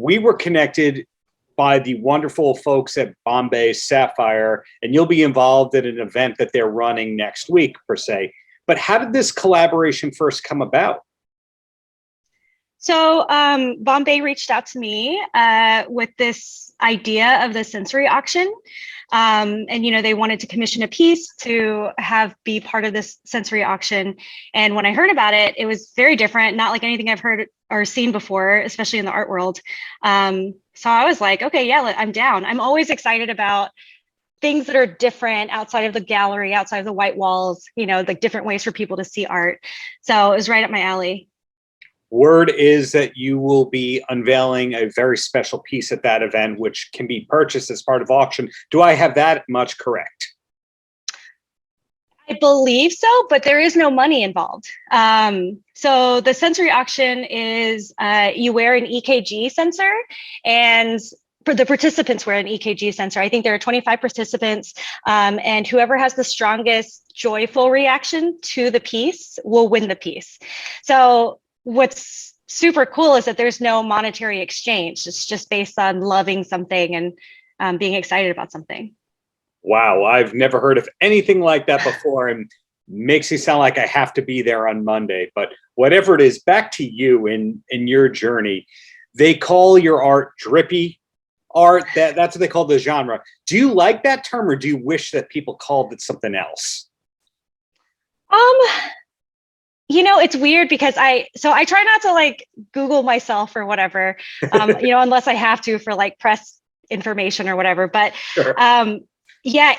we were connected by the wonderful folks at Bombay Sapphire, and you'll be involved in an event that they're running next week, per se. But how did this collaboration first come about? So Bombay reached out to me with this idea of the sensory auction. And, they wanted to commission a piece to be part of this sensory auction. And when I heard about it, it was very different, not like anything I've heard or seen before, especially in the art world. So I was like, okay, yeah, I'm down. I'm always excited about things that are different outside of the gallery, outside of the white walls, like different ways for people to see art. So it was right up my alley. Word is that you will be unveiling a very special piece at that event, which can be purchased as part of auction. Do I have that much correct? I believe so, but there is no money involved. So the sensory auction is you wear an EKG sensor, and for the participants wear an EKG sensor. I think there are 25 participants, and whoever has the strongest joyful reaction to the piece will win the piece. So what's super cool is that there's no monetary exchange. It's just based on loving something and being excited about something. Wow, I've never heard of anything like that before, and makes me sound like I have to be there on Monday. But whatever it is, back to you in your journey. They call your art drippy art. That's what they call the genre. Do you like that term, or do you wish that people called it something else? It's weird because I try not to like Google myself or whatever, unless I have to for like press information or whatever. But sure. Yeah,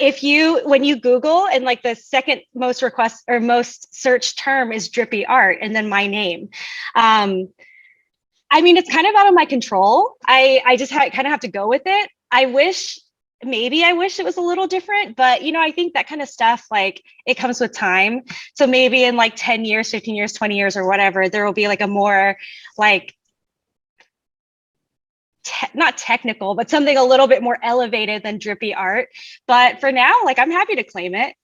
when you Google and like the second most request or most searched term is drippy art and then my name. It's kind of out of my control. I just kind of have to go with it. I wish it was a little different, but I think that kind of stuff, like it comes with time. So maybe in like 10 years, 15 years, 20 years or whatever, there will be like a more like not technical, but something a little bit more elevated than drippy art. But for now, like I'm happy to claim it.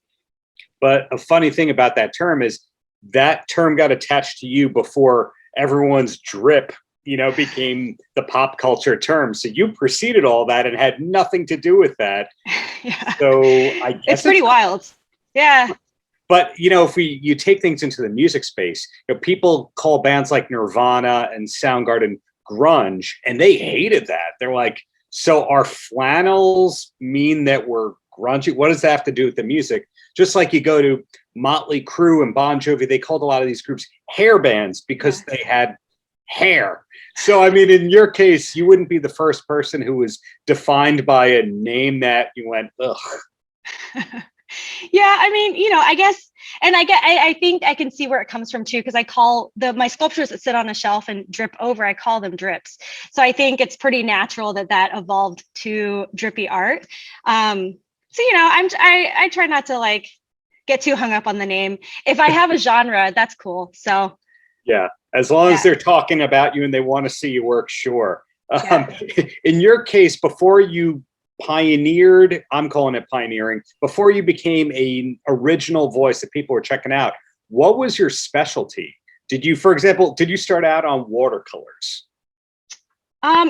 But a funny thing about that term is that term got attached to you before everyone's drip, became the pop culture term. So you preceded all that and had nothing to do with that. Yeah. So I guess it's pretty wild. Yeah. But, if you take things into the music space, people call bands like Nirvana and Soundgarden grunge, and they hated that. They're like, so our flannels mean that we're grungy? What does that have to do with the music? Just like you go to Motley Crue and Bon Jovi, they called a lot of these groups hair bands because they had hair. So, in your case, you wouldn't be the first person who was defined by a name that you went, ugh. Yeah, I guess, and I think I can see where it comes from too, because I call my sculptures that sit on a shelf and drip over, I call them drips. So I think it's pretty natural that evolved to drippy art. I try not to like get too hung up on the name. If I have a genre, that's cool. So yeah, as long as they're talking about you and they want to see your work, sure. Yeah. In your case, before you pioneered, I'm calling it pioneering, before you became an original voice that people were checking out, what was your specialty? Did you start out on watercolors?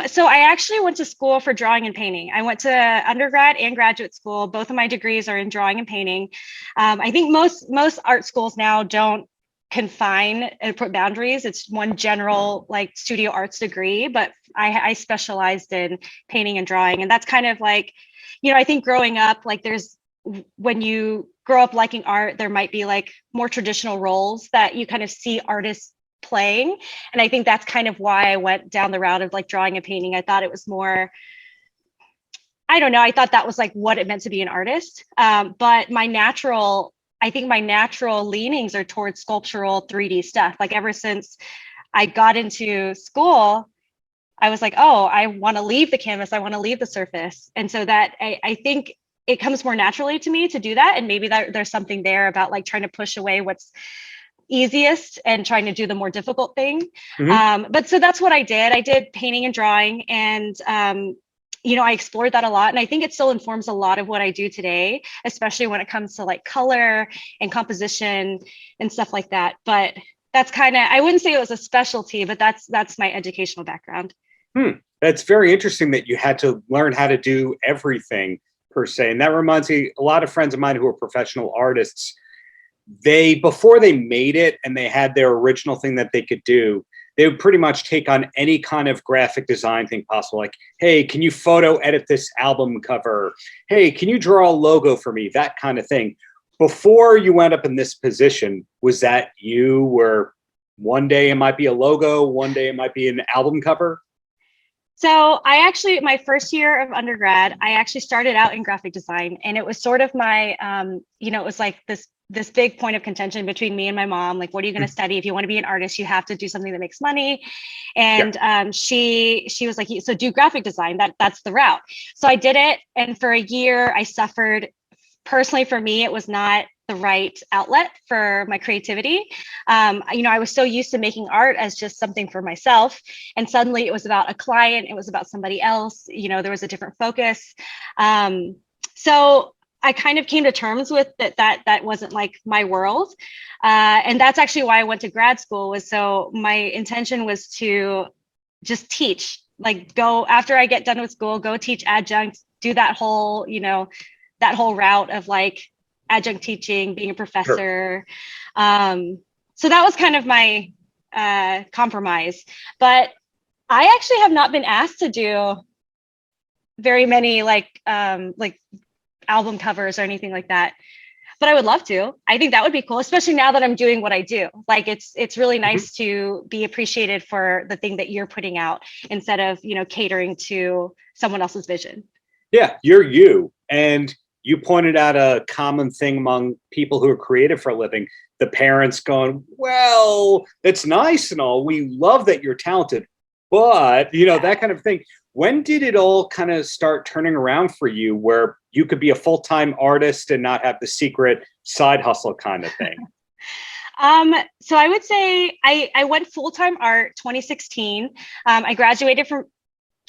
So I actually went to school for drawing and painting. I went to undergrad and graduate school. Both of my degrees are in drawing and painting. I think most art schools now don't confine and put boundaries. It's one general like studio arts degree, but I specialized in painting and drawing. And that's kind of like, I think growing up, like when you grow up liking art, there might be like more traditional roles that you kind of see artists playing. And I think that's kind of why I went down the route of like drawing and painting. I thought it was more, I don't know, I thought that was like what it meant to be an artist. But I think my natural leanings are towards sculptural 3D stuff. Like ever since I got into school, I was like, oh, I want to leave the canvas. I want to leave the surface. And so that I think it comes more naturally to me to do that. And maybe there's something there about like trying to push away what's easiest and trying to do the more difficult thing. Mm-hmm. But so that's what I did. I did painting and drawing, and I explored that a lot. And I think it still informs a lot of what I do today, especially when it comes to like color and composition and stuff like that. But that's kind of, I wouldn't say it was a specialty, but that's my educational background. That's very interesting that you had to learn how to do everything per se. And that reminds me, a lot of friends of mine who are professional artists, before they made it and they had their original thing that they could do, they would pretty much take on any kind of graphic design thing possible. Like, hey, can you photo edit this album cover? Hey, can you draw a logo for me? That kind of thing. Before you went up in this position, was that you were one day it might be a logo, one day it might be an album cover? So my first year of undergrad, I actually started out in graphic design, and it was sort of my, it was like this big point of contention between me and my mom. Like, what are you going to study? If you want to be an artist, you have to do something that makes money. And she was like, so do graphic design. That's the route. So I did it. And for a year, I suffered. Personally, for me, it was not the right outlet for my creativity. I was so used to making art as just something for myself. And suddenly it was about a client. It was about somebody else. There was a different focus. So I kind of came to terms with that wasn't like my world. And that's actually why I went to grad school, was so my intention was to just teach, like go after I get done with school, go teach adjunct, do that whole route of like adjunct teaching, being a professor. Sure. So that was kind of my compromise. But I actually have not been asked to do very many like album covers or anything like that. But I would love to. I think that would be cool, especially now that I'm doing what I do. Like it's really nice to be appreciated for the thing that you're putting out instead of, catering to someone else's vision. Yeah, you're you. And you pointed out a common thing among people who are creative for a living, the parents going, well, it's nice and all. We love that you're talented, but, that kind of thing. When did it all kind of start turning around for you where you could be a full-time artist and not have the secret side hustle kind of thing? So I would say I went full-time art 2016. I graduated from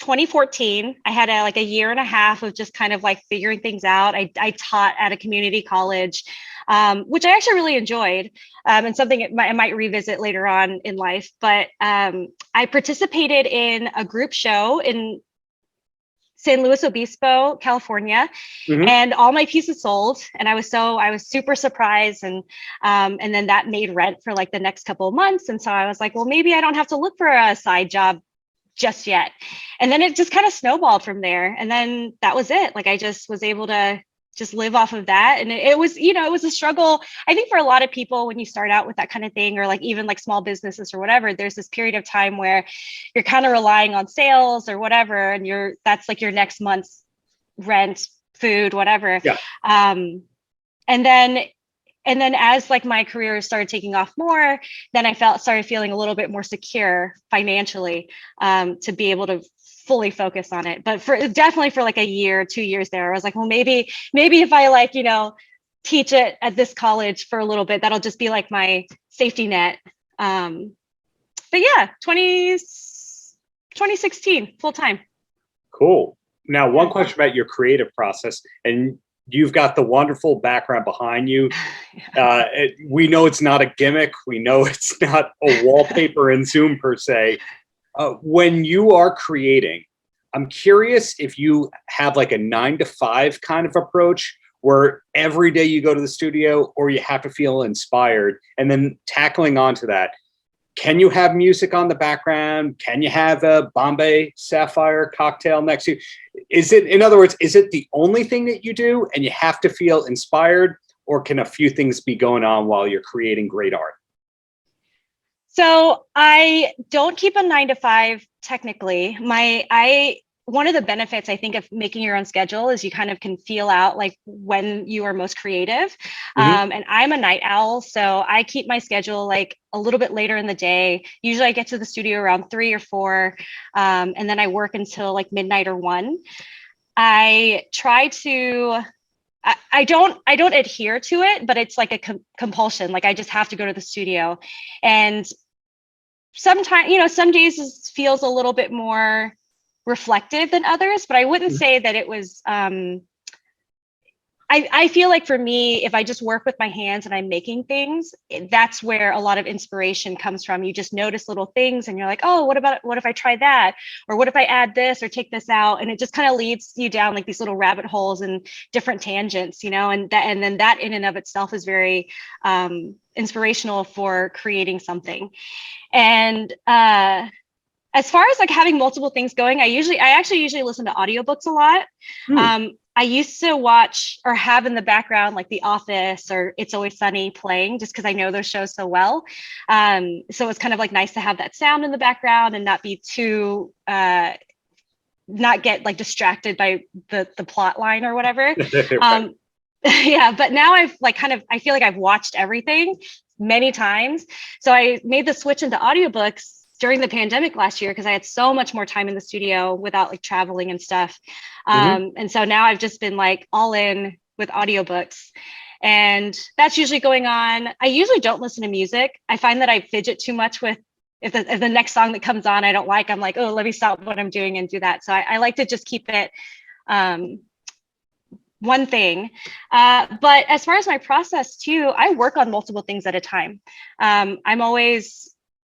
2014. I had a year and a half of just kind of like figuring things out. I taught at a community college, which I actually really enjoyed, and something I might revisit later on in life. But I participated in a group show in San Luis Obispo, California, and all my pieces sold. And I was super surprised. And then that made rent for like the next couple of months. And so I was like, well, maybe I don't have to look for a side job just yet. And then it just kind of snowballed from there. And then that was it. Like I just was able to just live off of that. And it was, it was a struggle. I think for a lot of people, when you start out with that kind of thing, or like even like small businesses or whatever, there's this period of time where you're kind of relying on sales or whatever. And that's like your next month's rent, food, whatever. Yeah. And then as like my career started taking off more, then I started feeling a little bit more secure financially, to be able to fully focus on it. But definitely for like a year, 2 years there, I was like, well, maybe if I teach it at this college for a little bit, that'll just be like my safety net. But yeah, 2016, full time. Cool. Now, one question about your creative process, and you've got the wonderful background behind you. We know it's not a gimmick. We know it's not a wallpaper in Zoom per se. When you are creating, I'm curious if you have like a 9 to 5 kind of approach where every day you go to the studio, or you have to feel inspired. And then tackling onto that, can you have music on the background? Can you have a Bombay Sapphire cocktail next to you? In other words, is it the only thing that you do and you have to feel inspired, or can a few things be going on while you're creating great art? So I don't keep a 9 to 5 technically. One of the benefits, I think, of making your own schedule is you kind of can feel out like when you are most creative. And I'm a night owl, so I keep my schedule like a little bit later in the day. Usually I get to the studio around 3 or 4, and then I work until like midnight or 1. I try to, I don't adhere to it, but it's like a compulsion. Like I just have to go to the studio. And sometimes, some days feels a little bit more reflective than others, but I wouldn't say that it was, I I feel like for me, if I just work with my hands and I'm making things, that's where a lot of inspiration comes from. You just notice little things and you're like, oh, what if I try that? Or what if I add this or take this out? And it just kind of leads you down like these little rabbit holes and different tangents, and then that in and of itself is very inspirational for creating something. And as far as like having multiple things going, I actually usually listen to audiobooks a lot. I used to watch or have in the background like The Office or It's Always Sunny playing just because I know those shows so well. So it's kind of like nice to have that sound in the background and not be too, not get like distracted by the plot line or whatever. Yeah, but now I've like I feel like I've watched everything many times. So I made the switch into audiobooks during the pandemic last year because I had so much more time in the studio without like traveling and stuff. And so now I've just been like all in with audiobooks, and that's usually going on. I usually don't listen to music. I find that I fidget too much with if the next song that comes on I don't like, I'm like, oh, let me stop what I'm doing and do that. So I like to just keep it one thing. But as far as my process too, I work on multiple things at a time.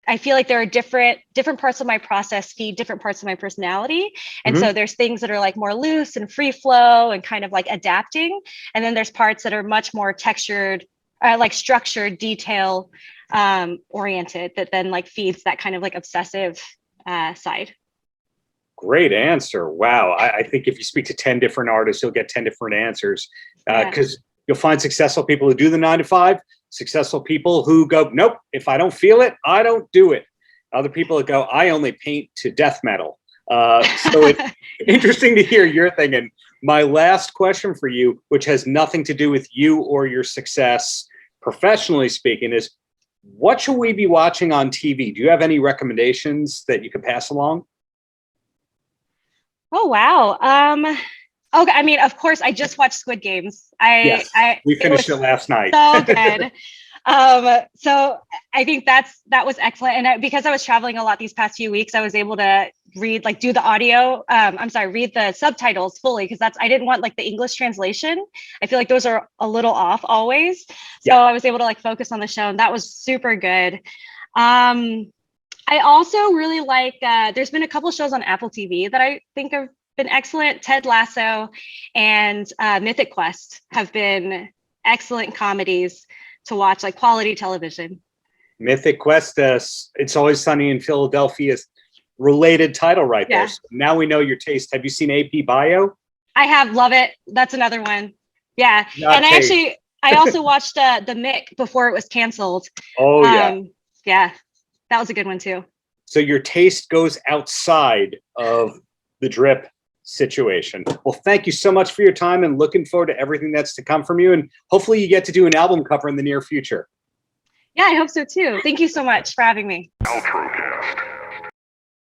I feel like there are different parts of my process feed different parts of my personality. And so there's things that are like more loose and free flow and kind of like adapting. And then there's parts that are much more textured, like structured, detail oriented, that then like feeds that kind of like obsessive side. Great answer. Wow. I think if you speak to 10 different artists, you'll get 10 different answers because you'll find successful people who do the 9 to 5, successful people who go, nope, if I don't feel it, I don't do it. Other people that go, I only paint to death metal. So it's interesting to hear your thing. And my last question for you, which has nothing to do with you or your success, professionally speaking, is what should we be watching on TV? Do you have any recommendations that you could pass along? Oh, wow. Okay, I mean, of course, I just watched Squid Games. We finished it last night. So good. So I think that was excellent. And because I was traveling a lot these past few weeks, I was able to read the subtitles fully because I didn't want like the English translation. I feel like those are a little off always. So I was able to like focus on the show, and that was super good. I also really like, there's been a couple shows on Apple TV that I think have been excellent. Ted Lasso and Mythic Quest have been excellent comedies to watch, like quality television. Mythic Quest, It's Always Sunny in Philadelphia's related title right there. So now we know your taste. Have you seen AP Bio? I have, love it. That's another one. Yeah. And I also watched The Mick before it was canceled. Oh, yeah. Yeah. That was a good one too. So your taste goes outside of the drip situation. Well, thank you so much for your time, and looking forward to everything that's to come from you. And hopefully you get to do an album cover in the near future. Yeah, I hope so too. Thank you so much for having me. Paltrocast.